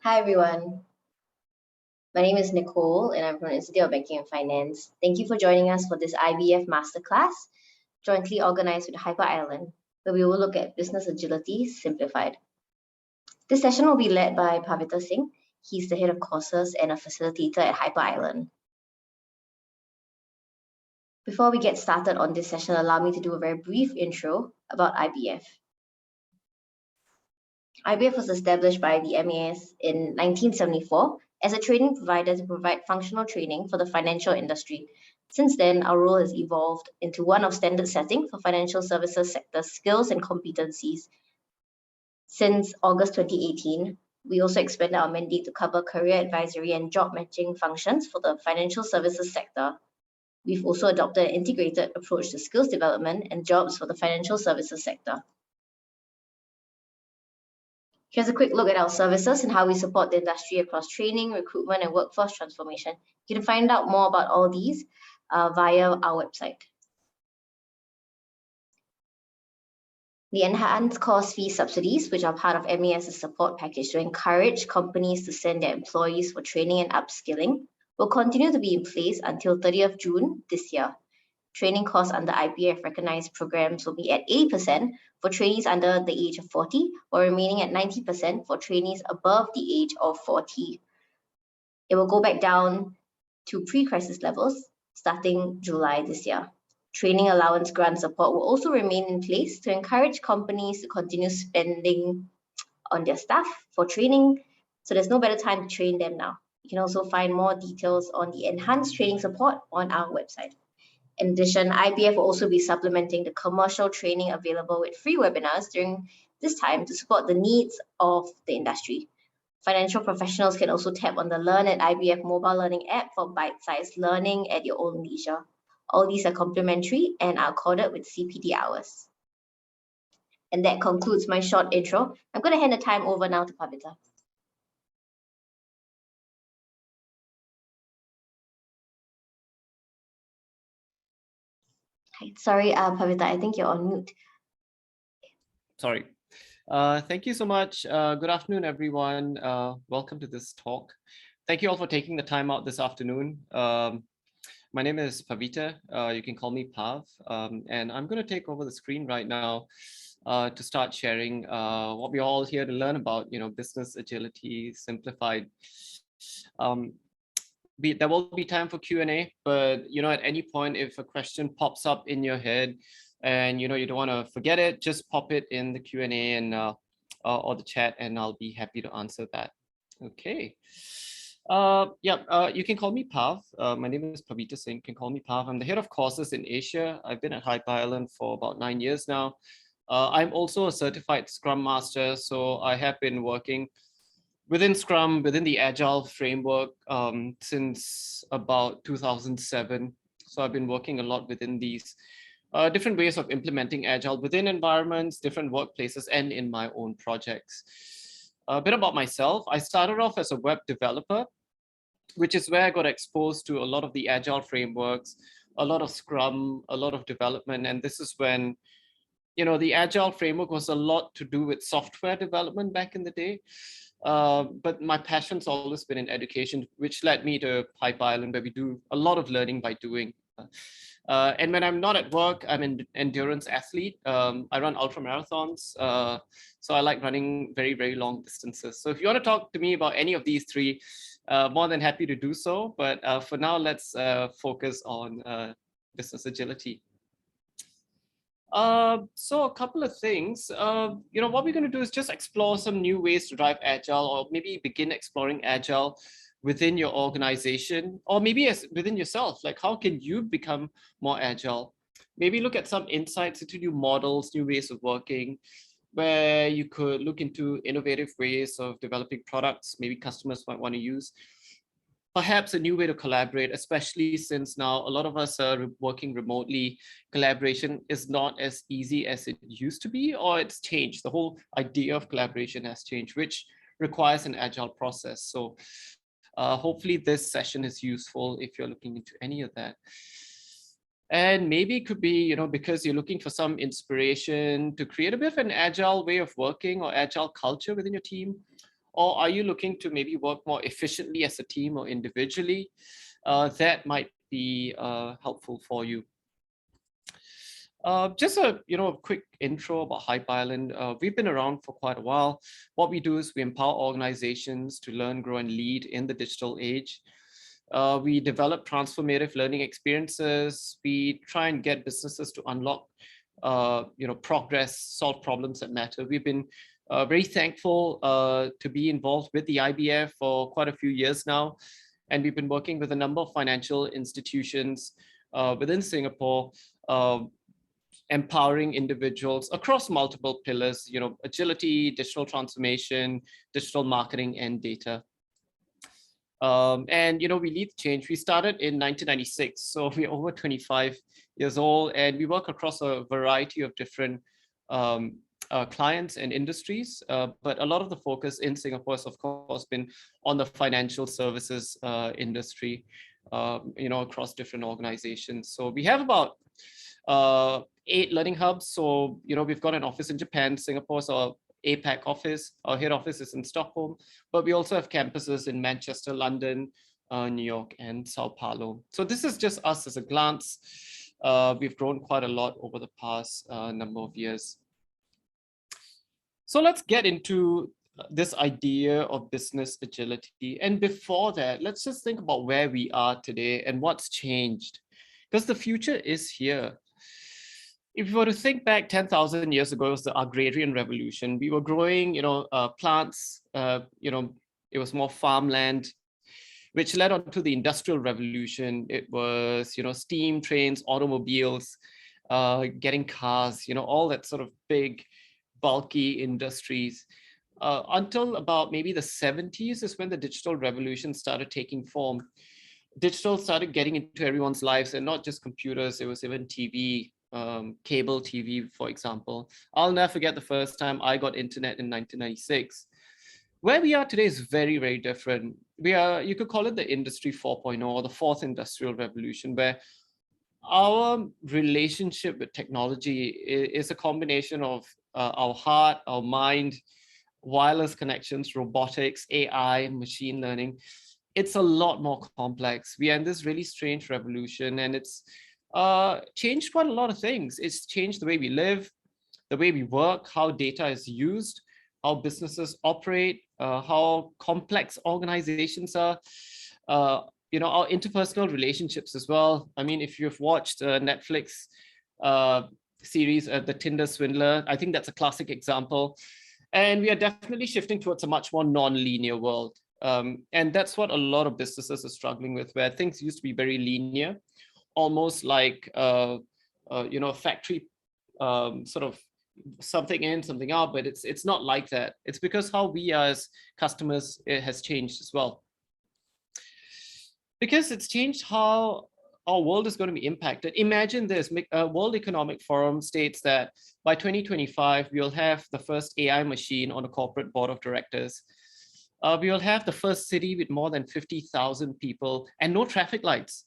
Hi everyone, my name is Nicole and I'm from the Institute of Banking and Finance. Thank you for joining us for this IBF Masterclass, jointly organized with Hyper Island, where we will look at business agility simplified. This session will be led by Pavitra Singh. He's the head of courses and a facilitator at Hyper Island. Before we get started on this session, allow me to do a very brief intro about IBF. IBF was established by the MAS in 1974 as a training provider to provide functional training for the financial industry. Since then, our role has evolved into one of standard setting for financial services sector skills and competencies. Since August 2018, we also expanded our mandate to cover career advisory and job matching functions for the financial services sector. We've also adopted an integrated approach to skills development and jobs for the financial services sector. Here's a quick look at our services and how we support the industry across training, recruitment, and workforce transformation. You can find out more about all these via our website. The enhanced course fee subsidies, which are part of MAS's support package to encourage companies to send their employees for training and upskilling, will continue to be in place until 30th June this year. Training costs under IBF recognized programs will be at 80% for trainees under the age of 40, while remaining at 90% for trainees above the age of 40. It will go back down to pre-crisis levels starting July this year. Training allowance grant support will also remain in place to encourage companies to continue spending on their staff for training, so there's no better time to train them now. You can also find more details on the enhanced training support on our website. In addition, IBF will also be supplementing the commercial training available with free webinars during this time to support the needs of the industry. Financial professionals can also tap on the Learn at IBF mobile learning app for bite-sized learning at your own leisure. All these are complimentary and are coded with CPD hours. And that concludes my short intro. I'm going to hand the time over now to Pavitra. Sorry, Pavitra, I think you're on mute. Sorry. Thank you so much. Good afternoon, everyone. Welcome to this talk. Thank you all for taking the time out this afternoon. My name is Pavita. You can call me Pav. And I'm going to take over the screen right now to start sharing what we're all here to learn about, business agility, simplified. Um, there will be time for Q&A, but at any point, if a question pops up in your head and you don't want to forget it, just pop it in the Q&A and or the chat, and I'll be happy to answer that. Okay. You can call me Pav. My name is Pavita Singh. You can call me Pav. I'm the head of courses in Asia. I've been at Hyper Island for about 9 years now. I'm also a certified Scrum Master, so I have been working within Scrum, within the Agile framework since about 2007. So I've been working a lot within these different ways of implementing Agile within environments, different workplaces, and in my own projects. A bit about myself. I started off as a web developer, which is where I got exposed to a lot of the Agile frameworks, a lot of Scrum, a lot of development. And this is when, the Agile framework was a lot to do with software development back in the day. But my passion's always been in education, which led me to Hyper Island, where we do a lot of learning by doing. And when I'm not at work, I'm an endurance athlete. I run ultra marathons. So I like running very, very long distances. So if you want to talk to me about any of these three, more than happy to do so. But for now, let's focus on business agility. So a couple of things, what we're going to do is just explore some new ways to drive Agile, or maybe begin exploring Agile within your organization, or maybe within yourself. Like, how can you become more Agile? Maybe look at some insights into new models, new ways of working, where you could look into innovative ways of developing products maybe customers might want to use. Perhaps a new way to collaborate, especially since now a lot of us are working remotely. Collaboration is not as easy as it used to be, or it's changed. The whole idea of collaboration has changed, which requires an agile process. So hopefully this session is useful if you're looking into any of that. And maybe it could be, because you're looking for some inspiration to create a bit of an agile way of working or agile culture within your team. Or are you looking to maybe work more efficiently as a team or individually? That might be helpful for you. Just a quick intro about Hyper Island. We've been around for quite a while. What we do is we empower organizations to learn, grow, and lead in the digital age. We develop transformative learning experiences. We try and get businesses to unlock progress, solve problems that matter. We've been very thankful to be involved with the IBF for quite a few years now. And we've been working with a number of financial institutions within Singapore, empowering individuals across multiple pillars, agility, digital transformation, digital marketing, and data. And we lead change. We started in 1996, so we're over 25 years old, and we work across a variety of different clients and industries, but a lot of the focus in Singapore has, of course, been on the financial services industry, across different organizations. So we have about 8 learning hubs. So, we've got an office in Japan, Singapore, so APAC office. Our head office is in Stockholm, but we also have campuses in Manchester, London, New York, and Sao Paulo. So this is just us as a glance. We've grown quite a lot over the past number of years. So let's get into this idea of business agility. And before that, let's just think about where we are today and what's changed, because the future is here. If you were to think back 10,000 years ago, it was the agrarian revolution. We were growing, plants, it was more farmland, which led on to the industrial revolution. It was, steam trains, automobiles, getting cars, all that sort of big, bulky industries. Until about maybe the 70s is when the digital revolution started taking form. Digital started getting into everyone's lives, and not just computers, it was even TV, cable TV, for example. I'll never forget the first time I got internet in 1996. Where we are today is very, very different. You could call it the Industry 4.0 or the fourth industrial revolution, where our relationship with technology is a combination of our heart, our mind, wireless connections, robotics, AI, machine learning. it's a lot more complex. We are in this really strange revolution, and it's changed quite a lot of things. It's changed the way we live, the way we work, how data is used, how businesses operate, how complex organizations are, our interpersonal relationships as well. I mean, if you've watched Netflix series, The Tinder Swindler, I think that's a classic example. And we are definitely shifting towards a much more non-linear world. And that's what a lot of businesses are struggling with, where things used to be very linear, almost like a factory, sort of something in, something out, but it's not like that. It's because how we as customers, it has changed as well. Because it's changed how our world is going to be impacted. Imagine this, World Economic Forum states that by 2025, we'll have the first AI machine on a corporate board of directors. We will have the first city with more than 50,000 people and no traffic lights.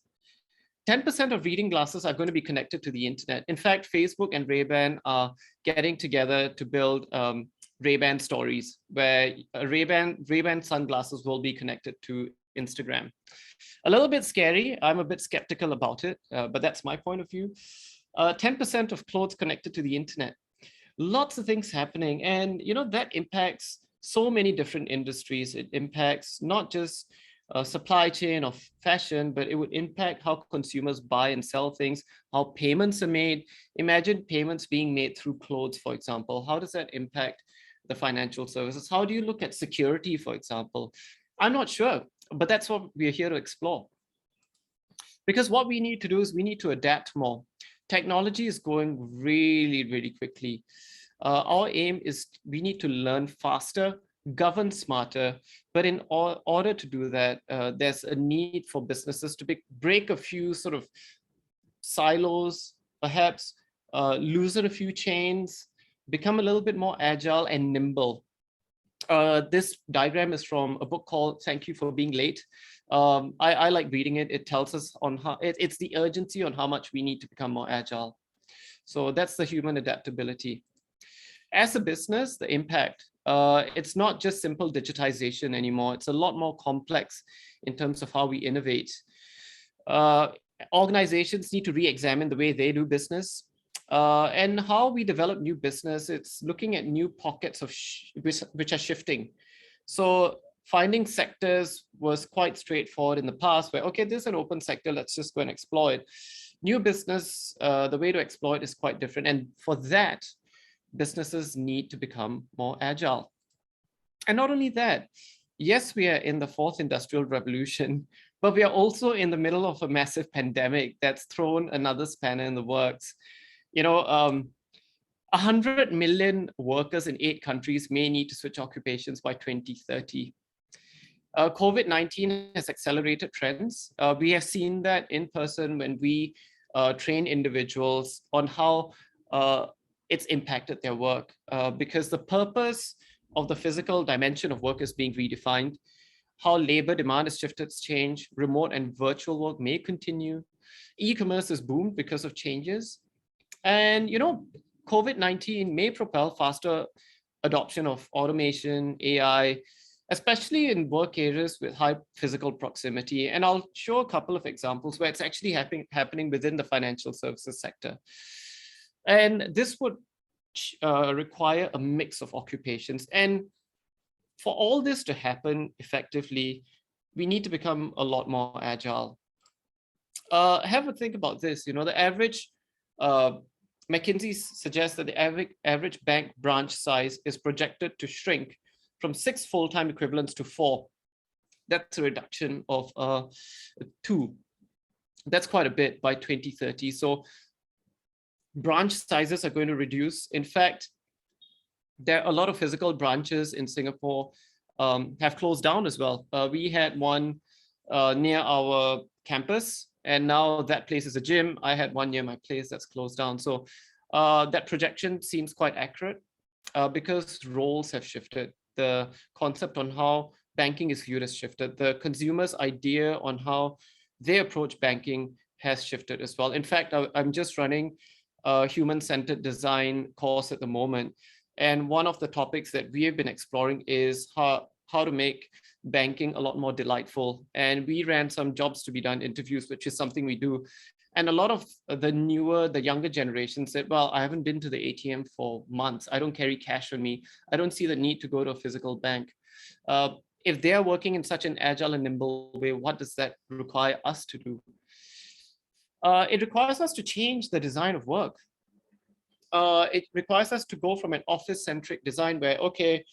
10% of reading glasses are going to be connected to the internet. In fact, Facebook and Ray-Ban are getting together to build Ray-Ban stories, where Ray-Ban sunglasses will be connected to Instagram. A little bit scary. I'm a bit skeptical about it, but that's my point of view. 10% of clothes connected to the internet. Lots of things happening, and that impacts so many different industries. It impacts not just supply chain of fashion, but it would impact how consumers buy and sell things, how payments are made. Imagine payments being made through clothes, for example. How does that impact the financial services? How do you look at security, for example? I'm not sure, but that's what we're here to explore. Because what we need to do is we need to adapt more. Technology is going really, really quickly. Our aim is we need to learn faster, govern smarter, but in order to do that, there's a need for businesses to break a few sort of silos, perhaps loosen a few chains, become a little bit more agile and nimble. This diagram is from a book called Thank You for Being Late. I like reading it. It tells us on how it's the urgency on how much we need to become more agile. So that's the human adaptability. As a business, the impact, it's not just simple digitization anymore. It's a lot more complex in terms of how we innovate. Organizations need to re-examine the way they do business and how we develop new business. It's looking at new pockets of which are shifting. So finding sectors was quite straightforward in the past, where, okay, there's an open sector, let's just go and exploit. New business, the way to exploit is quite different. And for that, businesses need to become more agile. And not only that, yes, we are in the fourth industrial revolution, but we are also in the middle of a massive pandemic that's thrown another spanner in the works. 100 million workers in 8 countries may need to switch occupations by 2030. COVID-19 has accelerated trends. We have seen that in person when we train individuals on how it's impacted their work, because the purpose of the physical dimension of work is being redefined. How labor demand has shifted, changed. Remote and virtual work may continue. E-commerce has boomed because of changes. And COVID-19 may propel faster adoption of automation, AI, especially in work areas with high physical proximity. And I'll show a couple of examples where it's actually happening within the financial services sector. And this would require a mix of occupations. And for all this to happen effectively, we need to become a lot more agile. Have a think about this. The average, McKinsey suggests that the average bank branch size is projected to shrink from 6 full-time equivalents to 4. That's a reduction of 2. That's quite a bit by 2030. So branch sizes are going to reduce. In fact, there are a lot of physical branches in Singapore have closed down as well. We had one near our campus, and now that place is a gym. I had one near my place that's closed down. So that projection seems quite accurate because roles have shifted. The concept on how banking is viewed has shifted. The consumer's idea on how they approach banking has shifted as well. In fact, I'm just running a human-centered design course at the moment. And one of the topics that we have been exploring is how how to make banking a lot more delightful. And we ran some jobs to be done interviews, which is something we do. And a lot of the younger generation said, well, I haven't been to the ATM for months. I don't carry cash on me. I don't see the need to go to a physical bank. If they're working in such an agile and nimble way, what does that require us to do? It requires us to change the design of work. It requires us to go from an office-centric design where, okay,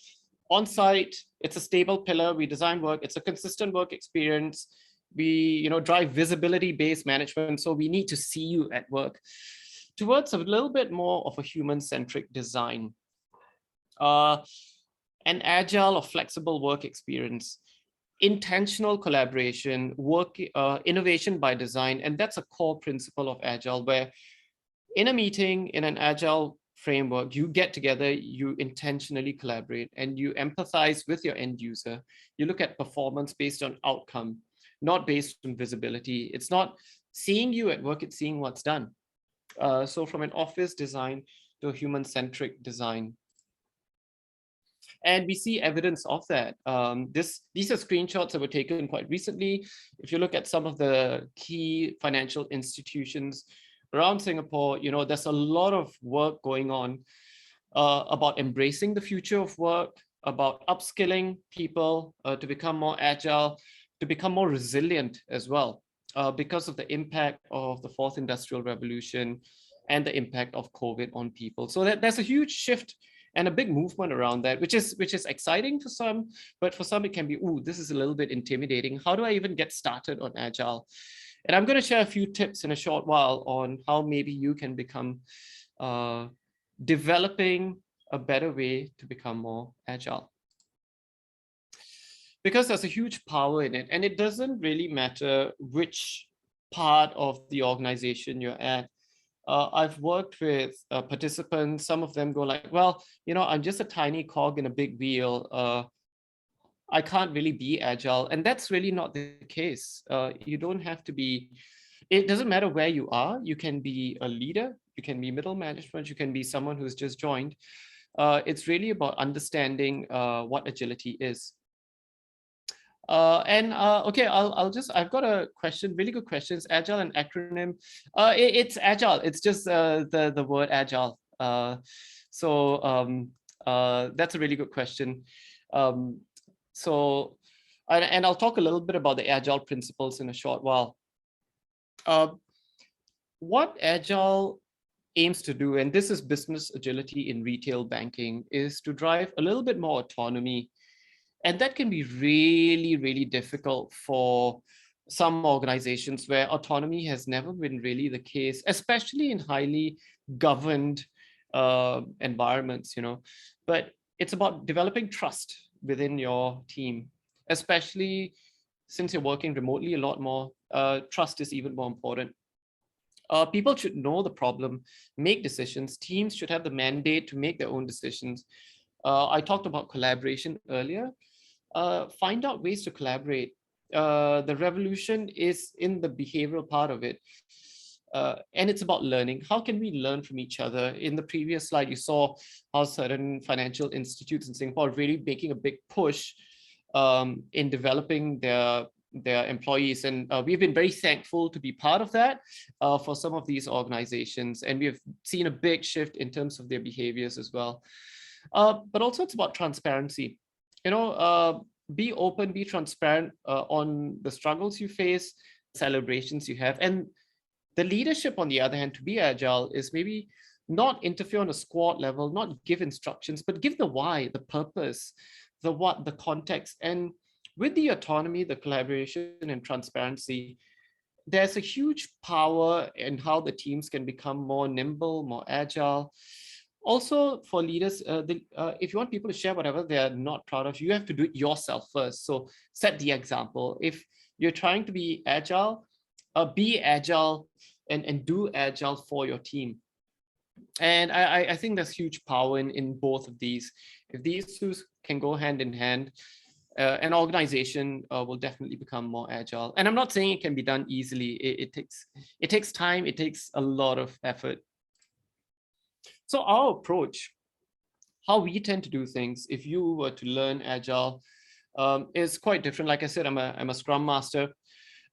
on site, it's a stable pillar. We design work. It's a consistent work experience. We, drive visibility-based management. So we need to see you at work, towards a little bit more of a human-centric design. An agile or flexible work experience, intentional collaboration, work, innovation by design. And that's a core principle of agile, where in a meeting, in an agile framework, you get together, you intentionally collaborate, and you empathize with your end user. You look at performance based on outcome, not based on visibility. It's not seeing you at work, it's seeing what's done. So from an office design to a human-centric design. And we see evidence of that. These are screenshots that were taken quite recently. If you look at some of the key financial institutions around Singapore, there's a lot of work going on about embracing the future of work, about upskilling people to become more agile, to become more resilient as well, because of the impact of the fourth industrial revolution and the impact of COVID on people. So there's a huge shift and a big movement around that, which is exciting for some, but for some it can be, ooh, this is a little bit intimidating. How do I even get started on agile? And I'm going to share a few tips in a short while on how maybe you can become developing a better way to become more agile. Because there's a huge power in it, and it doesn't really matter which part of the organization you're at. I've worked with participants. Some of them go like, well, I'm just a tiny cog in a big wheel. I can't really be agile. And that's really not the case. You don't have to be, it doesn't matter where you are. You can be a leader, you can be middle management, you can be someone who's just joined. It's really about understanding what agility is. Okay, I've got a question, really good questions. Agile, an acronym. It's agile. It's just the word agile. So that's a really good question. And I'll talk a little bit about the agile principles in a short while. What agile aims to do, and this is business agility in retail banking, is to drive a little bit more autonomy. And that can be really, really difficult for some organizations where autonomy has never been really the case, especially in highly governed environments, But it's about developing trust within your team, especially since you're working remotely a lot more. Trust is even more important. People should know the problem, make decisions. Teams should have the mandate to make their own decisions. I talked about collaboration earlier. Find out ways to collaborate. The revolution is in the behavioral part of it. And it's about learning. How can we learn from each other? In the previous slide, you saw how certain financial institutes in Singapore are really making a big push in developing their employees. And we've been very thankful to be part of that for some of these organizations. And we've seen a big shift in terms of their behaviors as well. But also it's about transparency. Be open, be transparent on the struggles you face, celebrations you have. And the leadership, on the other hand, to be agile is maybe not interfere on a squad level, not give instructions, but give the why, the purpose, the what, the context. And with the autonomy, the collaboration and transparency, there's a huge power in how the teams can become more nimble, more agile. Also for leaders, if you want people to share whatever they're not proud of, you have to do it yourself first. So set the example. If you're trying to be agile and do agile for your team. And I think there's huge power in both of these. If these two can go hand in hand, an organization will definitely become more agile. And I'm not saying it can be done easily. It takes time. It takes a lot of effort. So our approach, how we tend to do things, if you were to learn agile, is quite different. Like I said, I'm a Scrum Master.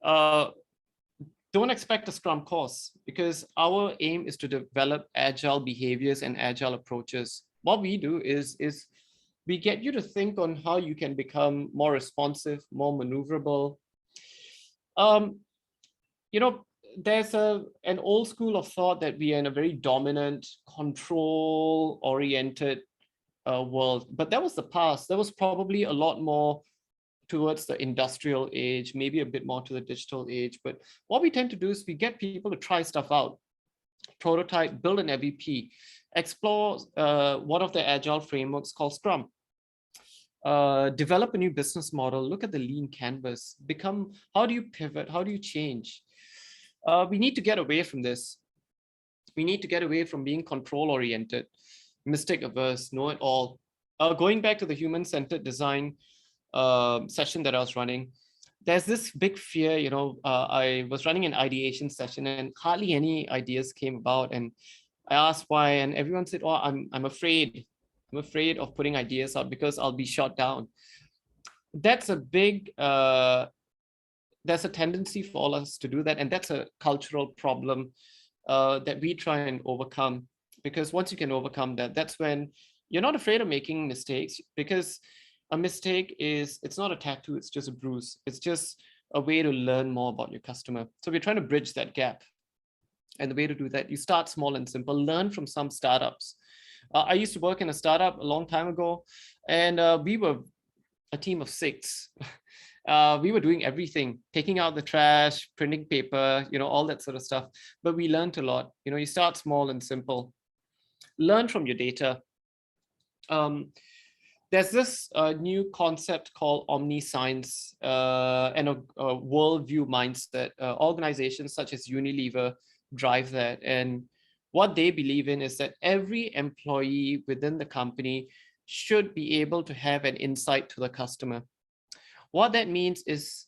Uh, don't expect a Scrum course, because our aim is to develop agile behaviors and agile approaches. What we do is we get you to think on how you can become more responsive, more maneuverable. Um, you know, there's an old school of thought that we are in a very dominant, control-oriented world, but that was the past. There was probably a lot more towards the industrial age, maybe a bit more to the digital age. But what we tend to do is we get people to try stuff out, prototype, build an MVP, explore one of the agile frameworks called Scrum, develop a new business model, look at the lean canvas, how do you pivot? How do you change? We need to get away from this. We need to get away from being control oriented, mistake averse, know it all. Going back to the human-centered design session that I was running, there's this big fear, I was running an ideation session and hardly any ideas came about. And I asked why, and everyone said, oh, I'm afraid. I'm afraid of putting ideas out because I'll be shot down. That's a big, there's a tendency for all of us to do that. And that's a cultural problem that we try and overcome. Because once you can overcome that, that's when you're not afraid of making mistakes, because a mistake it's not a tattoo, it's just a bruise. It's just a way to learn more about your customer. So we're trying to bridge that gap. And the way to do that, you start small and simple, learn from some startups. I used to work in a startup a long time ago, and we were a team of 6. We were doing everything, taking out the trash, printing paper, all that sort of stuff. But we learned a lot. You start small and simple. Learn from your data. There's this new concept called omniscience and a worldview mindset. Organizations such as Unilever drive that. And what they believe in is that every employee within the company should be able to have an insight to the customer. What that means is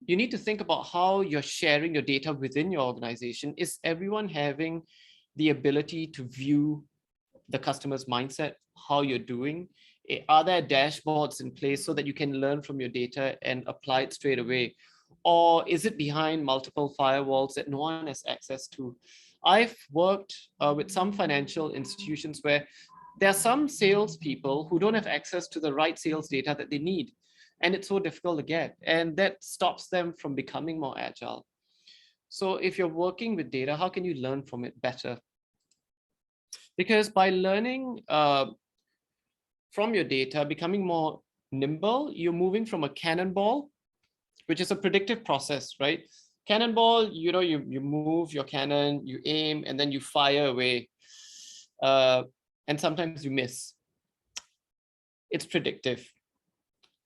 you need to think about how you're sharing your data within your organization. Is everyone having the ability to view the customer's mindset, how you're doing? Are there dashboards in place so that you can learn from your data and apply it straight away? Or is it behind multiple firewalls that no one has access to? I've worked with some financial institutions where there are some salespeople who don't have access to the right sales data that they need. And it's so difficult to get. And that stops them from becoming more agile. So if you're working with data, how can you learn from it better? Because by learning from your data, becoming more nimble, you're moving from a cannonball, which is a predictive process, right? Cannonball, you move your cannon, you aim, and then you fire away. And sometimes you miss. It's predictive.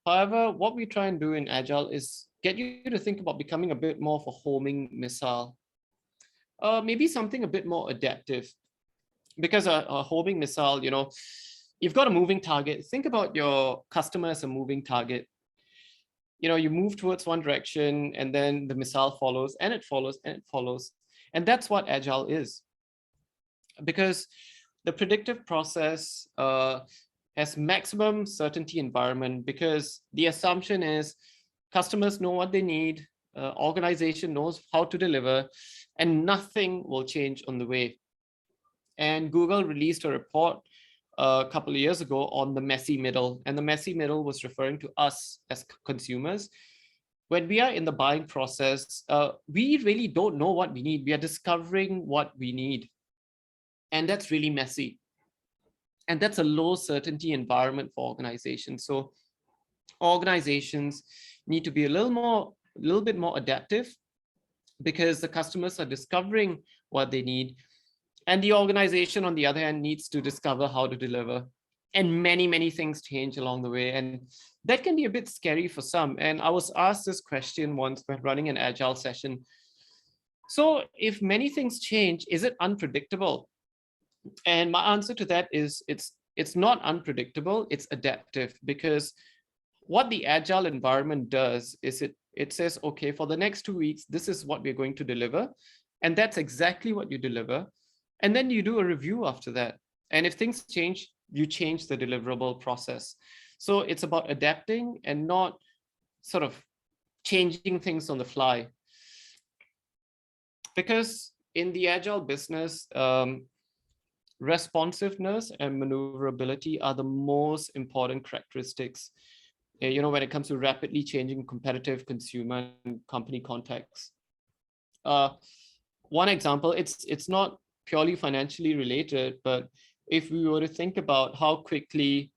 However, what we try and do in Agile is get you to think about becoming a bit more of a homing missile. Maybe something a bit more adaptive. Because a homing missile, you've got a moving target. Think about your customer as a moving target. You move towards one direction and then the missile follows and it follows and it follows. And that's what Agile is. Because the predictive process has maximum certainty environment, because the assumption is customers know what they need, organization knows how to deliver, and nothing will change on the way. And Google released a report a couple of years ago on the messy middle. And the messy middle was referring to us as consumers. When we are in the buying process, we really don't know what we need. We are discovering what we need. And that's really messy. And that's a low certainty environment for organizations. So organizations need to be a little bit more adaptive, because the customers are discovering what they need. And the organization, on the other hand, needs to discover how to deliver. And many, many things change along the way. And that can be a bit scary for some. And I was asked this question once when running an Agile session. So if many things change, is it unpredictable? And my answer to that is it's not unpredictable, it's adaptive. Because what the Agile environment does is it says, okay, for the next 2 weeks, this is what we're going to deliver. And that's exactly what you deliver. And then you do a review after that. And if things change, you change the deliverable process. So it's about adapting and not sort of changing things on the fly. Because in the agile business, responsiveness and maneuverability are the most important characteristics, when it comes to rapidly changing competitive consumer and company contexts. One example, it's not purely financially related, but if we were to think about how quickly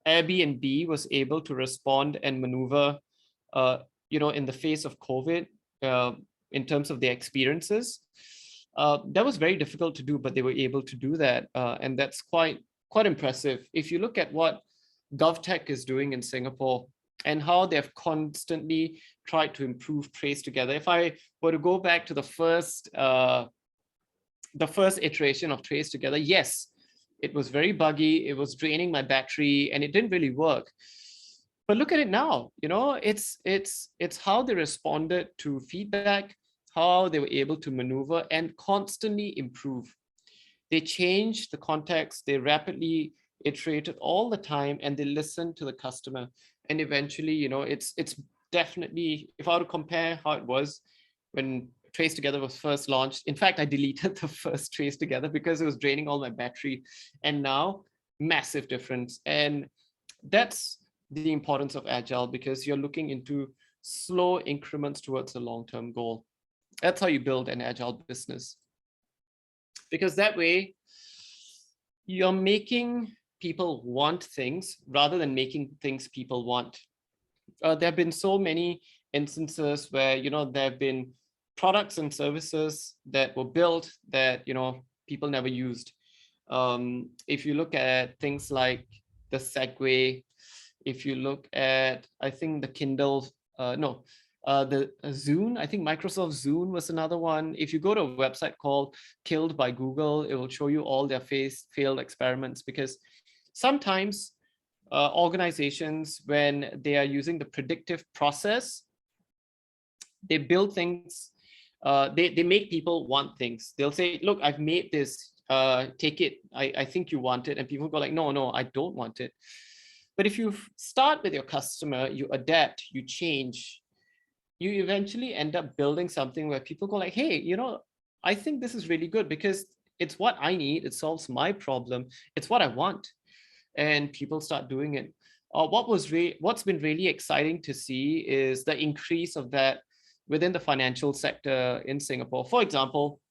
Airbnb was able to respond and maneuver, in the face of COVID, in terms of their experiences, that was very difficult to do, but they were able to do that, and that's quite impressive. If you look at what GovTech is doing in Singapore and how they've constantly tried to improve Trace Together. If I were to go back to the first iteration of Trace Together, yes, it was very buggy, it was draining my battery, and it didn't really work. But look at it now, it's how they responded to feedback, how they were able to maneuver and constantly improve. They changed the context, they rapidly iterated all the time, and they listened to the customer. And eventually, it's definitely, if I were to compare how it was when Trace Together was first launched, in fact, I deleted the first Trace Together because it was draining all my battery. And now, massive difference. And that's the importance of Agile, because you're looking into slow increments towards a long-term goal. That's how you build an Agile business. Because that way, you're making people want things rather than making things people want. There have been so many instances where, there have been products and services that were built that, people never used. If you look at things like the Segway, if you look at, I think the Kindle, the Zune, I think Microsoft Zune was another one. If you go to a website called Killed by Google, it will show you all their failed experiments, because sometimes organizations, when they are using the predictive process, they build things, they make people want things. They'll say, look, I've made this, take it, I think you want it. And people go like, no, I don't want it. But if you start with your customer, you adapt, you change, you eventually end up building something where people go like, hey, I think this is really good because it's what I need. It solves my problem. It's what I want. And people start doing it. What's been really exciting to see is the increase of that within the financial sector in Singapore. For example,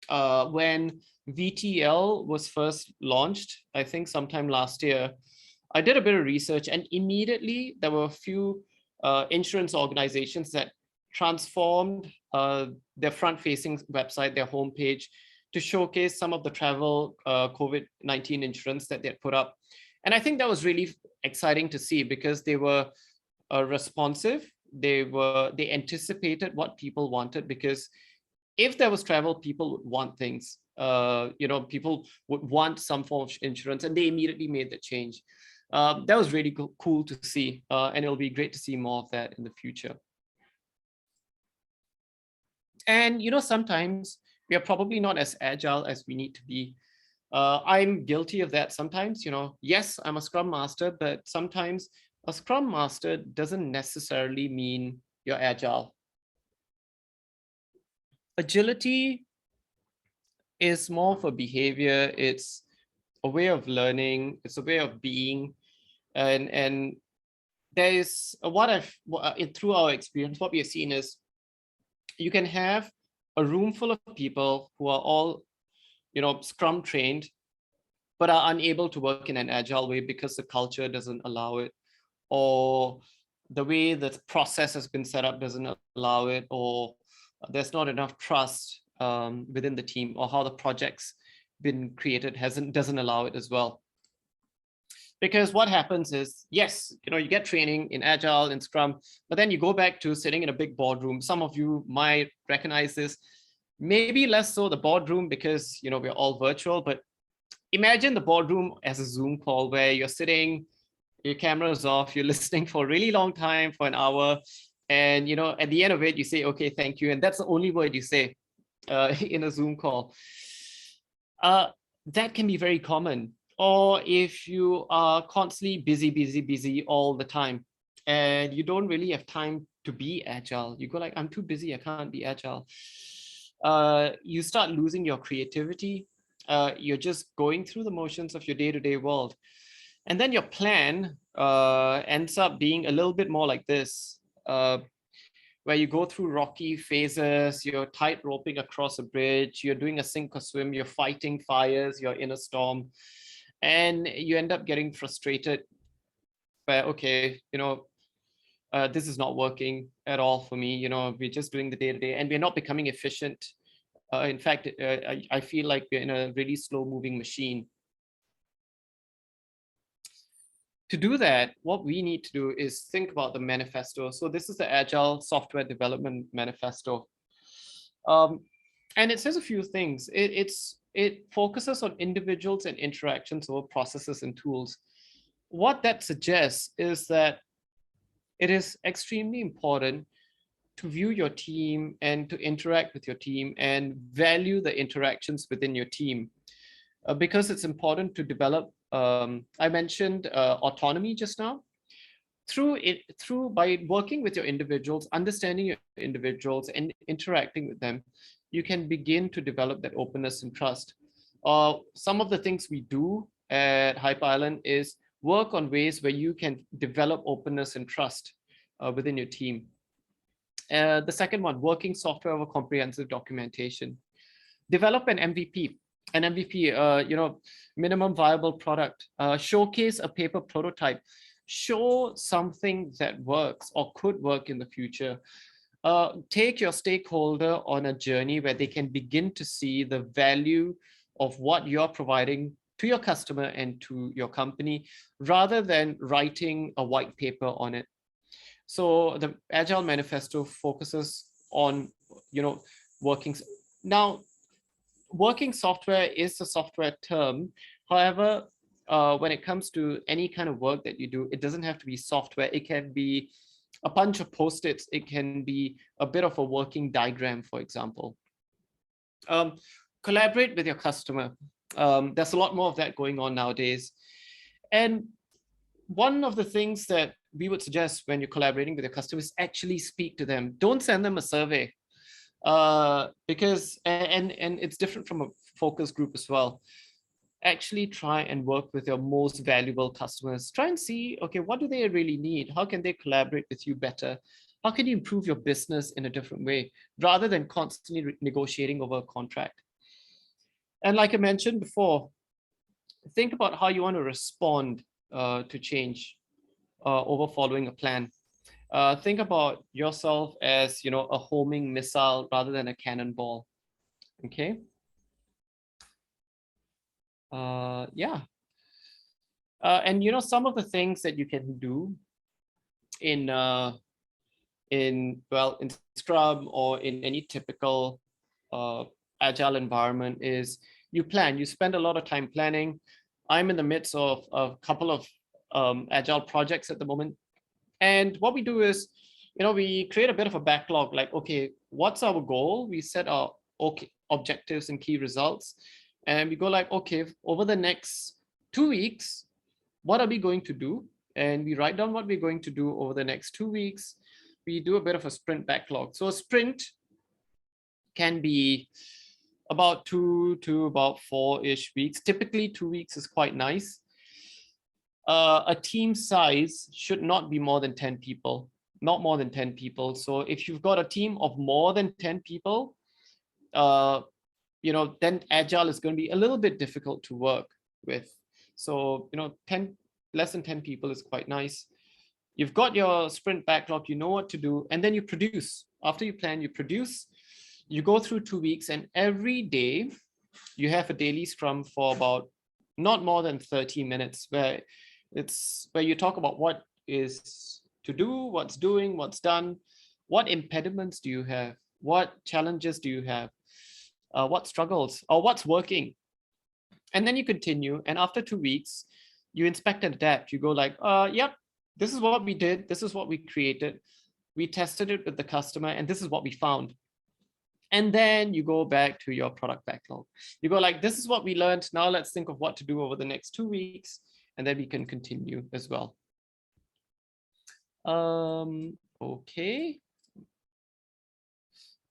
when VTL was first launched, I think sometime last year, I did a bit of research, and immediately there were a few insurance organizations that transformed their front-facing website, their homepage, to showcase some of the travel COVID-19 insurance that they had put up. And I think that was really exciting to see, because they were responsive. They anticipated what people wanted, because if there was travel, people would want things. People would want some form of insurance, and they immediately made the change. That was really cool to see, and it'll be great to see more of that in the future. And sometimes we are probably not as agile as we need to be. I'm guilty of that sometimes. Yes, I'm a Scrum Master, but sometimes a Scrum Master doesn't necessarily mean you're agile. Agility is more for behavior. It's a way of learning. It's a way of being. And there is through our experience, what we have seen is you can have a room full of people who are all, Scrum trained, but are unable to work in an agile way because the culture doesn't allow it, or the way the process has been set up doesn't allow it, or there's not enough trust within the team, or how the project's been created doesn't allow it as well. Because what happens is, yes, you get training in Agile and Scrum, but then you go back to sitting in a big boardroom. Some of you might recognize this, maybe less so the boardroom because, we're all virtual, but imagine the boardroom as a Zoom call where you're sitting, your camera's off, you're listening for a really long time, for an hour. And, at the end of it, you say, okay, thank you. And that's the only word you say in a Zoom call. That can be very common. or if you are constantly busy all the time and you don't really have time to be agile, you go like, I'm too busy, I can't be agile. You start losing your creativity. You're just going through the motions of your day-to-day world. And then your plan ends up being a little bit more like this, where you go through rocky phases, you're tight roping across a bridge, you're doing a sink or swim, you're fighting fires, you're in a storm, and you end up getting frustrated where, okay, this is not working at all for me. We're just doing the day-to-day and we're not becoming efficient. In fact, I feel like we're in a really slow moving machine. To do that, what we need to do is think about the manifesto. So this is the Agile Software Development Manifesto. And it says a few things. It focuses on individuals and interactions over processes and tools. What that suggests is that it is extremely important to view your team and to interact with your team and value the interactions within your team, because it's important to develop. I mentioned autonomy just now. By working with your individuals, understanding your individuals and interacting with them, you can begin to develop that openness and trust. Some of the things we do at Hype Island is work on ways where you can develop openness and trust within your team. The second one, working software over comprehensive documentation. Develop an MVP. An MVP, minimum viable product. Showcase a paper prototype. Show something that works or could work in the future. Take your stakeholder on a journey where they can begin to see the value of what you're providing to your customer and to your company, rather than writing a white paper on it. So the Agile Manifesto focuses on, working. Now, working software is a software term. However, when it comes to any kind of work that you do, it doesn't have to be software. It can be a bunch of post-its. It can be a bit of a working diagram, for example. Collaborate with your customer. There's a lot more of that going on nowadays. And one of the things that we would suggest when you're collaborating with your customers, actually speak to them. Don't send them a survey, because and it's different from a focus group as well. Actually try and work with your most valuable customers. Try and see, okay, what do they really need? How can they collaborate with you better? How can you improve your business in a different way, rather than constantly negotiating over a contract? And like I mentioned before, think about how you want to respond to change over following a plan. Think about yourself as, a homing missile rather than a cannonball. Okay. Yeah. And some of the things that you can do in Scrum or in any typical agile environment is you plan. You spend a lot of time planning. I'm in the midst of a couple of agile projects at the moment. And what we do is, we create a bit of a backlog, like, okay, what's our goal? We set our objectives and key results. And we go like, okay, over the next 2 weeks, what are we going to do? And we write down what we're going to do over the next 2 weeks. We do a bit of a sprint backlog. So a sprint can be about 2 to about 4-ish weeks. Typically 2 weeks is quite nice. A team size should not be more than 10 people, not more than 10 people. So if you've got a team of more than 10 people, then agile is going to be a little bit difficult to work with. So, 10, less than 10 people is quite nice. You've got your sprint backlog, you know what to do, and then you produce. After you plan, you produce. You go through 2 weeks, and every day you have a daily scrum for about not more than 30 minutes, where you talk about what is to do, what's doing, what's done, what impediments do you have, what challenges do you have, what struggles, or what's working. And then you continue. And after 2 weeks, you inspect and adapt. You go like, yep, this is what we did. This is what we created. We tested it with the customer, and this is what we found. And then you go back to your product backlog. You go like, this is what we learned. Now let's think of what to do over the next 2 weeks. And then we can continue as well. Okay.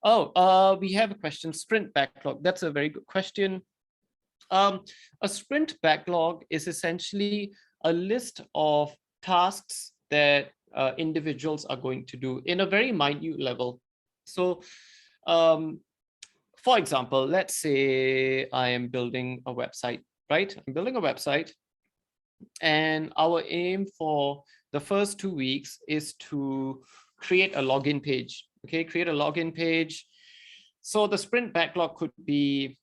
Oh, we have a question, sprint backlog. That's a very good question. A sprint backlog is essentially a list of tasks that individuals are going to do in a very minute level. So, for example, let's say I am building a website, right? I'm building a website, and our aim for the first 2 weeks is to create a login page. Okay, create a login page. So the sprint backlog could be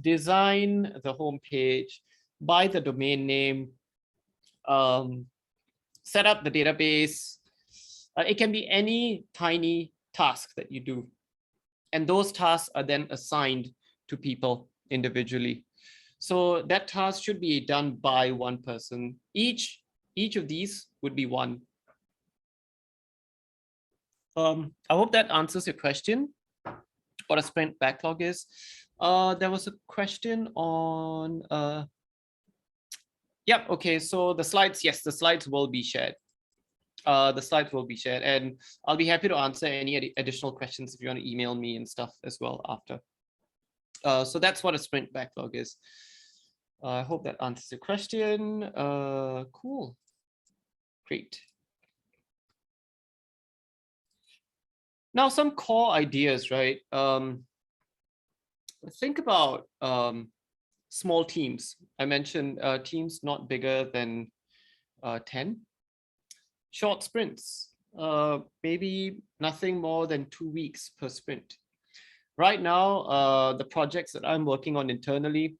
design the home page, buy the domain name, set up the database. It can be any tiny task that you do. And those tasks are then assigned to people individually. So that task should be done by one person. Each of these would be one. I hope that answers your question. What a sprint backlog is. There was a question on, yep, okay, so the slides, yes, the slides will be shared. The slides will be shared, and I'll be happy to answer any additional questions if you want to email me and stuff as well after. So that's what a sprint backlog is. I hope that answers your question. Cool, great. Now some core ideas, right? Think about small teams. I mentioned teams not bigger than 10. Short sprints, maybe nothing more than 2 weeks per sprint. Right now, the projects that I'm working on internally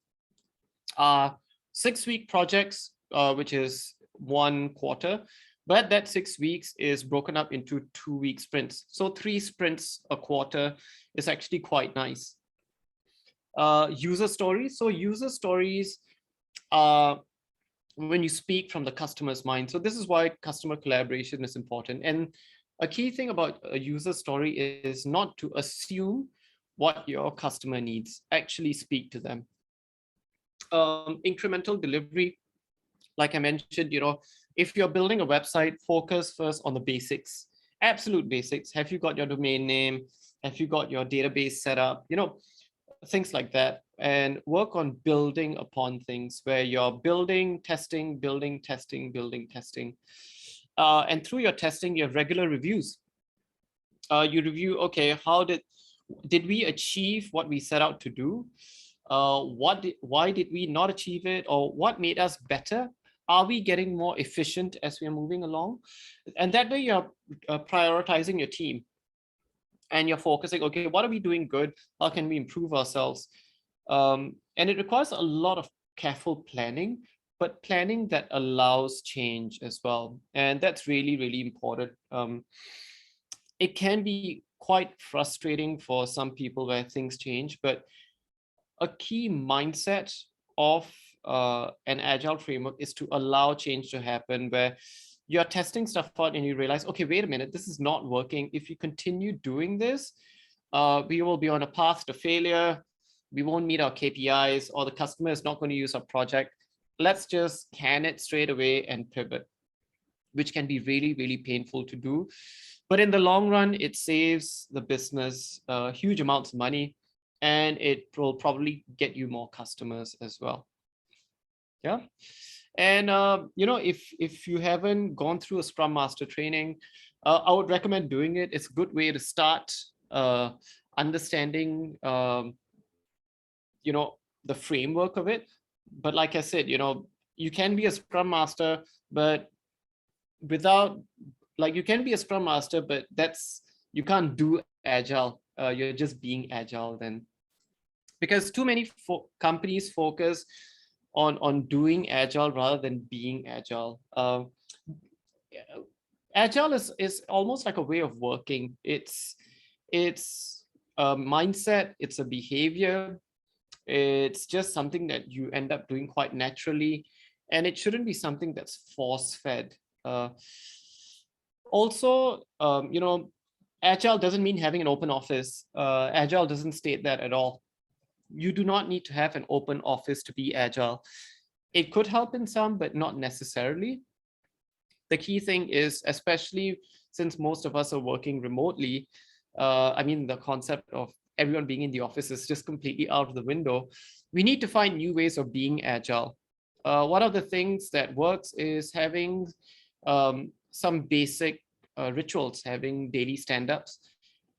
are 6-week projects, which is 1 quarter, but that 6 weeks is broken up into 2-week sprints. So 3 sprints a quarter is actually quite nice. User stories. So user stories are when you speak from the customer's mind. So this is why customer collaboration is important. And a key thing about a user story is not to assume what your customer needs, actually speak to them. Incremental delivery, like I mentioned, if you're building a website, focus first on the basics, absolute basics. Have you got your domain name? Have you got your database set up? Things like that, and work on building upon things where you're building, testing, building, testing, building, testing. And through your testing, you have regular reviews. You review, okay, how did we achieve what we set out to do? Why did we not achieve it? Or what made us better? Are we getting more efficient as we are moving along? And that way you're prioritizing your team. And you're focusing, okay, what are we doing good? How can we improve ourselves? And it requires a lot of careful planning, but planning that allows change as well. And that's really, really important. It can be quite frustrating for some people where things change, but a key mindset of an agile framework is to allow change to happen, where you're testing stuff out and you realize, okay, wait a minute, this is not working. If you continue doing this, we will be on a path to failure. We won't meet our KPIs, or the customer is not going to use our project. Let's just can it straight away and pivot, which can be really, really painful to do. But in the long run, it saves the business huge amounts of money, and it will probably get you more customers as well. Yeah. And if you haven't gone through a Scrum Master training, I would recommend doing it. It's a good way to start understanding the framework of it. But like I said, you can be a Scrum Master, but you can be a Scrum Master, but you can't do Agile. You're just being Agile then, because too many companies focus on doing Agile rather than being Agile. Agile is almost like a way of working. It's a mindset, it's a behavior. It's just something that you end up doing quite naturally, and it shouldn't be something that's force-fed. Also, Agile doesn't mean having an open office. Agile doesn't state that at all. You do not need to have an open office to be agile. It could help in some, but not necessarily. The key thing is, especially since most of us are working remotely, I mean, the concept of everyone being in the office is just completely out of the window. We need to find new ways of being agile. One of the things that works is having some basic rituals, having daily stand-ups,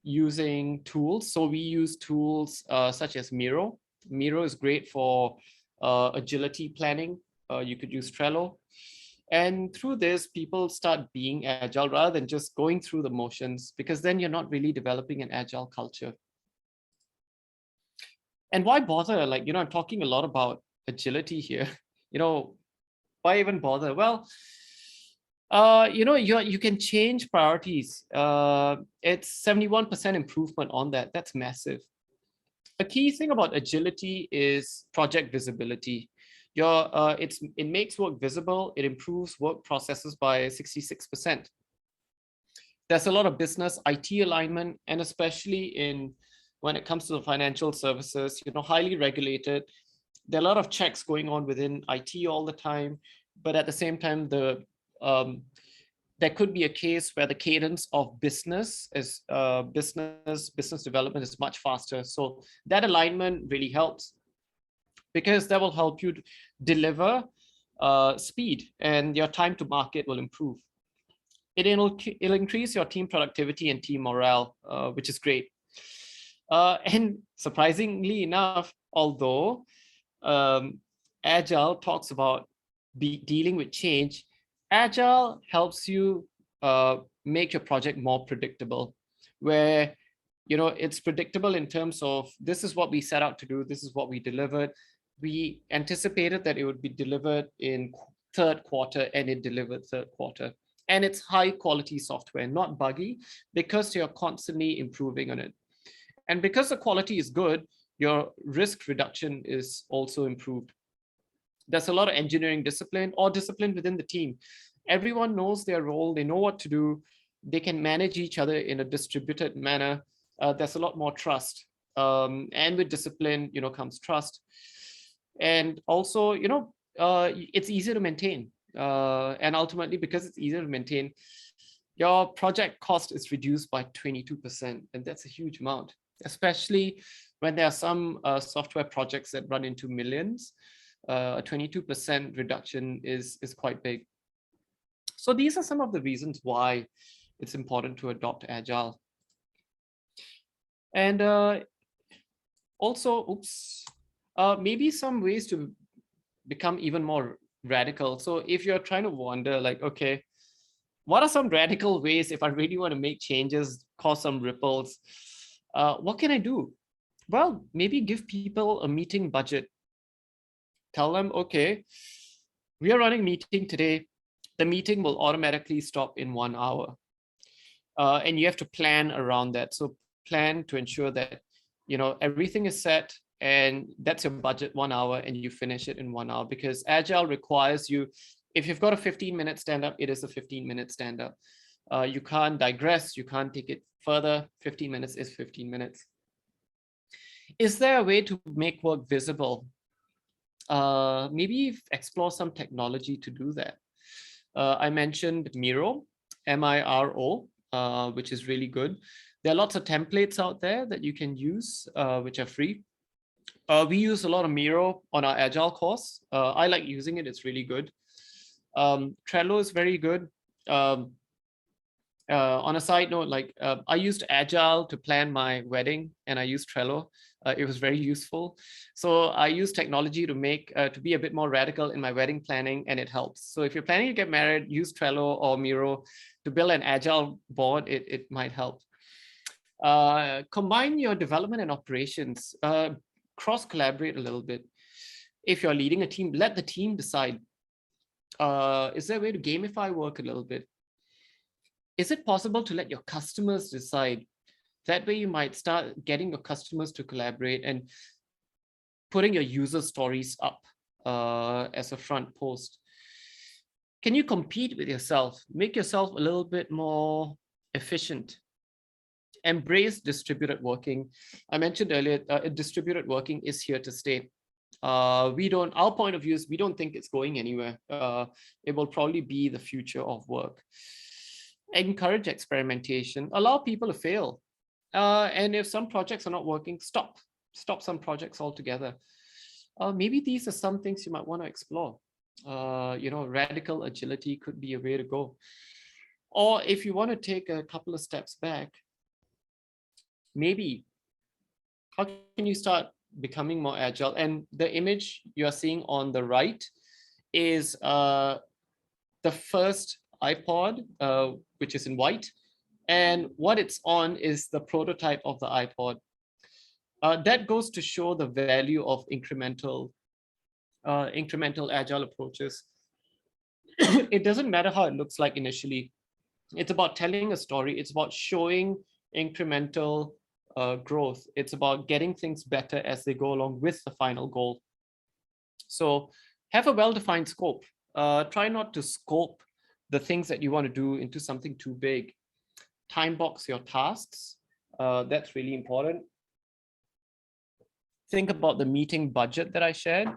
using tools. So we use tools such as Miro. Miro is great for agility planning. You could use Trello. And through this, people start being agile rather than just going through the motions, because then you're not really developing an agile culture. And why bother? Like, I'm talking a lot about agility here. Why even bother? Well, you can change priorities. It's 71% improvement on that. That's massive. A key thing about agility is project visibility. It makes work visible. It improves work processes by 66%. There's a lot of business IT alignment, and especially when it comes to the financial services, highly regulated. There are a lot of checks going on within IT all the time, but at the same time, there could be a case where the cadence of business development is much faster. So that alignment really helps, because that will help you deliver speed, and your time to market will improve. It'll increase your team productivity and team morale, which is great. And surprisingly enough, although Agile talks about dealing with change, Agile helps you make your project more predictable, where it's predictable in terms of, this is what we set out to do, this is what we delivered. We anticipated that it would be delivered in third quarter, and it delivered third quarter. And it's high quality software, not buggy, because you're constantly improving on it. And because the quality is good, your risk reduction is also improved. There's a lot of engineering discipline or discipline within the team. Everyone knows their role, they know what to do, they can manage each other in a distributed manner. There's a lot more trust. And with discipline, comes trust. And also, it's easier to maintain. And ultimately, because it's easier to maintain, your project cost is reduced by 22%. And that's a huge amount, especially when there are some software projects that run into millions. A 22% reduction is quite big. So these are some of the reasons why it's important to adopt Agile. And also, maybe some ways to become even more radical. So if you're trying to wonder, like, okay, what are some radical ways if I really want to make changes, cause some ripples? What can I do? Well, maybe give people a meeting budget. Tell them, okay, we are running a meeting today. The meeting will automatically stop in 1 hour. And you have to plan around that. So plan to ensure that, everything is set, and that's your budget, 1 hour, and you finish it in 1 hour, because Agile requires you, if you've got a 15-minute stand-up, it is a 15-minute stand-up. You can't digress, you can't take it further. 15 minutes is 15 minutes. Is there a way to make work visible? Maybe explore some technology to do that. I mentioned Miro, M-I-R-O, which is really good. There are lots of templates out there that you can use, which are free. We use a lot of Miro on our Agile course. I like using it, it's really good. Trello is very good. On a side note, I used Agile to plan my wedding, and I used Trello. It was very useful. So I use technology to be a bit more radical in my wedding planning, and it helps. So if you're planning to get married, use Trello or Miro to build an Agile board. It might help. Combine your development and operations. Cross-collaborate a little bit. If you're leading a team, let the team decide. Is there a way to gamify work a little bit? Is it possible to let your customers decide? That way you might start getting your customers to collaborate and putting your user stories up as a front post. Can you compete with yourself? Make yourself a little bit more efficient. Embrace distributed working. I mentioned earlier, distributed working is here to stay. Our point of view is we don't think it's going anywhere. It will probably be the future of work. Encourage experimentation, allow people to fail. And if some projects are not working, stop some projects altogether. Maybe these are some things you might want to explore. Radical agility could be a way to go. Or if you want to take a couple of steps back, maybe how can you start becoming more agile? And the image you are seeing on the right is the first iPod, which is in white. And what it's on is the prototype of the iPod. That goes to show the value of incremental agile approaches. It doesn't matter how it looks like initially. It's about telling a story. It's about showing incremental growth. It's about getting things better as they go along with the final goal. So have a well-defined scope. Try not to scope the things that you want to do into something too big. Time box your tasks. That's really important. Think about the meeting budget that I shared.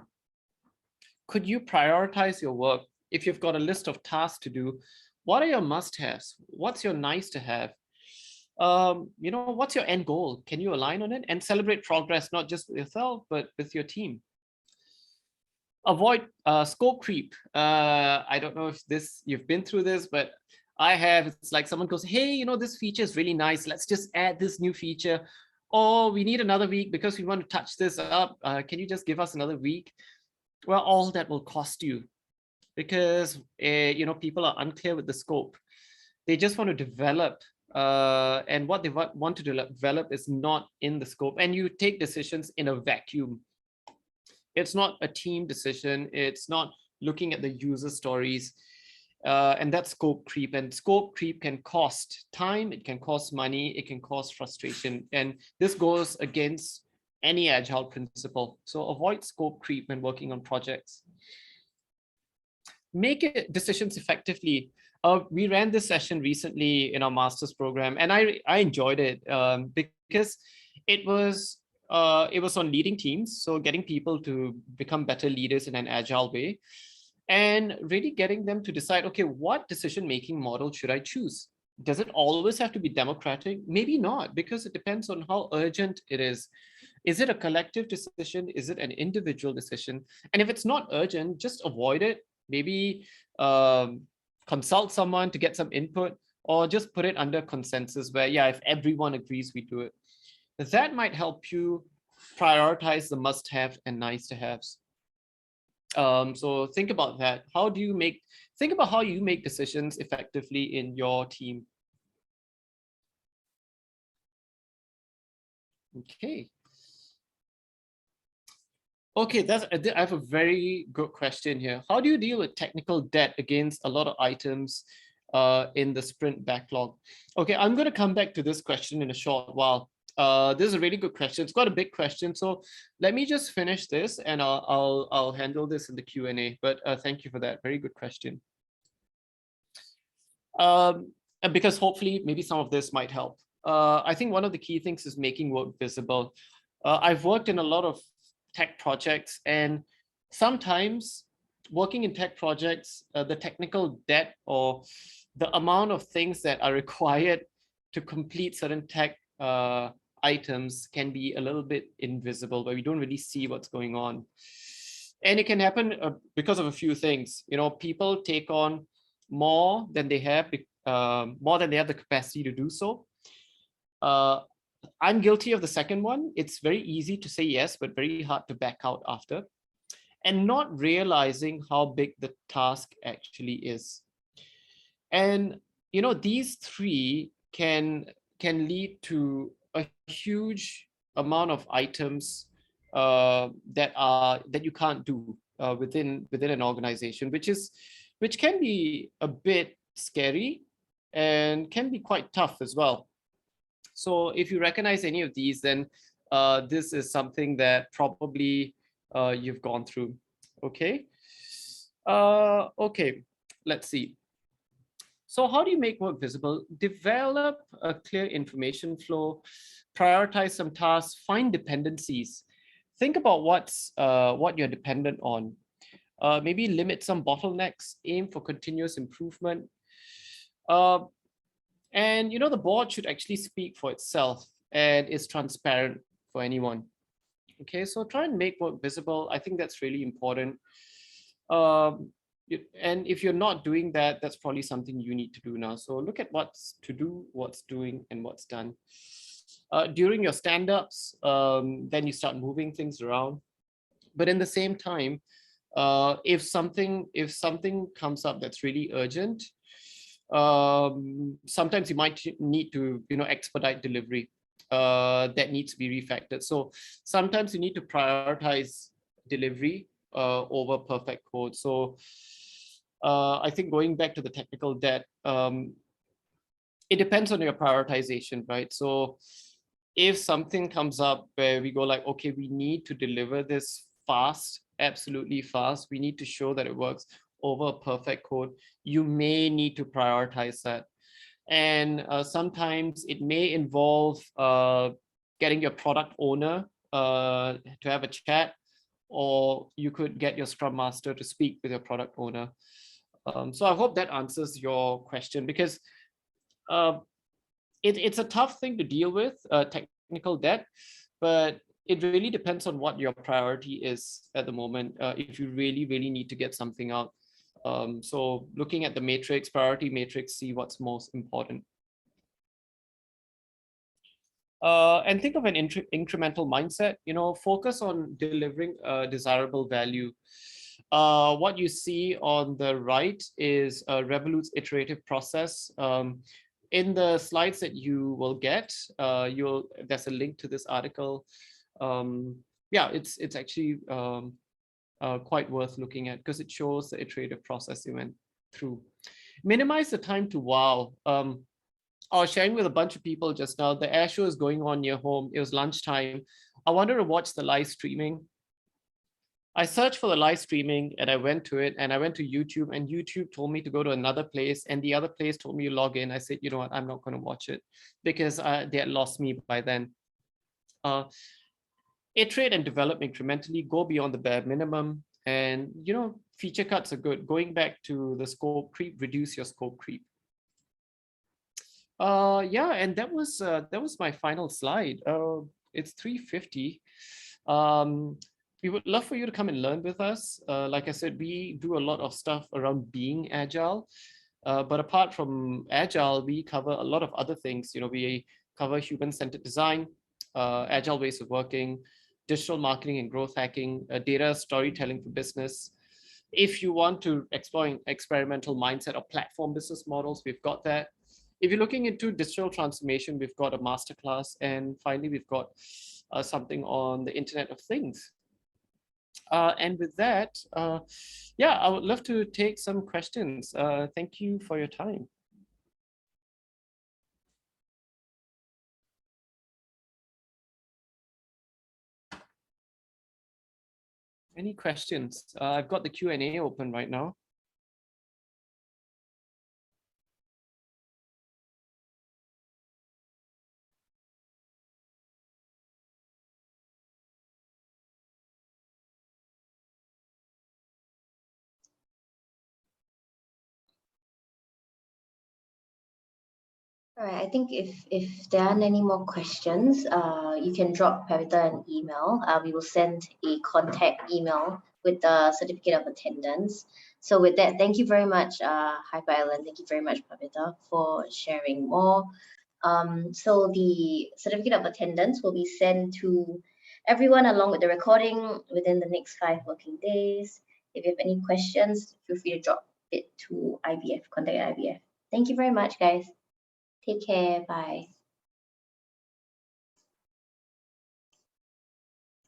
Could you prioritize your work? If you've got a list of tasks to do, what are your must-haves? What's your nice to have? What's your end goal? Can you align on it? And celebrate progress, not just with yourself, but with your team. Avoid scope creep. I don't know if you've been through this, but I have. It's like someone goes, hey, this feature is really nice. Let's just add this new feature. Or we need another week because we want to touch this up. Can you just give us another week? Well, all that will cost you because, people are unclear with the scope. They just want to develop and what they want to develop is not in the scope. And you take decisions in a vacuum. It's not a team decision. It's not looking at the user stories. And that's scope creep. And scope creep can cost time. It can cost money. It can cause frustration. And this goes against any agile principle. So avoid scope creep when working on projects. Make decisions effectively. We ran this session recently in our master's program, and I enjoyed it because it was on leading teams, so getting people to become better leaders in an agile way, and really getting them to decide, okay, what decision-making model should I choose? Does it always have to be democratic? Maybe not, because it depends on how urgent it is. Is it a collective decision? Is it an individual decision? And if it's not urgent, just avoid it. Maybe consult someone to get some input, or just put it under consensus where, yeah, if everyone agrees, we do it. That might help you prioritize the must-have and nice-to-haves. So think about that. Think about how you make decisions effectively in your team. Okay. Okay, I have a very good question here. How do you deal with technical debt against a lot of items in the sprint backlog? Okay, I'm going to come back to this question in a short while. This is a really good question. It's quite a big question. So let me just finish this and I'll handle this in the Q&A. But thank you for that. Very good question. And because hopefully maybe some of this might help. I think one of the key things is making work visible. I've worked in a lot of tech projects, and sometimes working in tech projects, the technical debt or the amount of things that are required to complete certain tech items can be a little bit invisible, where we don't really see what's going on. And it can happen because of a few things. People take on more than they have the capacity to do so. I'm guilty of the second one. It's very easy to say yes, but very hard to back out after. And not realizing how big the task actually is. And these three can lead to a huge amount of items that you can't do within an organization, which can be a bit scary and can be quite tough as well. So if you recognize any of these, then this is something that probably you've gone through. Okay. Okay, let's see. So how do you make work visible? Develop a clear information flow, prioritize some tasks, find dependencies. Think about what you're dependent on. Maybe limit some bottlenecks, aim for continuous improvement. Uh, and the board should actually speak for itself and is transparent for anyone. Okay, so try and make work visible. I think that's really important. And if you're not doing that, that's probably something you need to do now. So look at what's to do, what's doing, and what's done. During your stand-ups, then you start moving things around. But in the same time, if something comes up that's really urgent, sometimes you might need to expedite delivery that needs to be refactored. So sometimes you need to prioritize delivery over perfect code. So I think going back to the technical debt, it depends on your prioritization, right? So if something comes up where we go like, okay, we need to deliver this fast, absolutely fast, we need to show that it works over perfect code, you may need to prioritize that. And sometimes it may involve getting your product owner to have a chat, or you could get your Scrum Master to speak with your product owner. So I hope that answers your question, because it's a tough thing to deal with, technical debt, but it really depends on what your priority is at the moment, if you really need to get something out. So looking at the matrix, priority matrix, see what's most important. And think of an incremental mindset, focus on delivering desirable value. What you see on the right is Revolut's iterative process. In the slides that you will get, there's a link to this article. Yeah, it's actually quite worth looking at, because it shows the iterative process you went through. Minimize the time to wow. I was sharing with a bunch of people just now, the air show is going on near home. It was lunchtime. I wanted to watch the live streaming. I searched for the live streaming and I went to it, and I went to YouTube, and YouTube told me to go to another place, and the other place told me to log in. I said, you know what, I'm not going to watch it, because they had lost me by then. Iterate and develop incrementally, go beyond the bare minimum, and feature cuts are good. Going back to the scope creep, reduce your scope creep. Yeah, and that was my final slide. It's 3:50. We would love for you to come and learn with us. Like I said, we do a lot of stuff around being agile, but apart from agile, we cover a lot of other things. We cover human-centered design, agile ways of working, digital marketing and growth hacking, data storytelling for business. If you want to explore experimental mindset or platform business models, we've got that. If you're looking into digital transformation, we've got a masterclass. And finally, we've got something on the Internet of Things. And with that, yeah, I would love to take some questions. Thank you for your time. Any questions? I've got the Q&A open right now. All right, I think if there aren't any more questions, you can drop Pavita an email. We will send a contact email with the certificate of attendance. So with that, thank you very much, Hyper Island. Thank you very much, Pavita, for sharing more. So the certificate of attendance will be sent to everyone along with the recording within the next 5 working days. If you have any questions, feel free to drop it to IBF, contact IBF. Thank you very much, guys. Take care. Bye.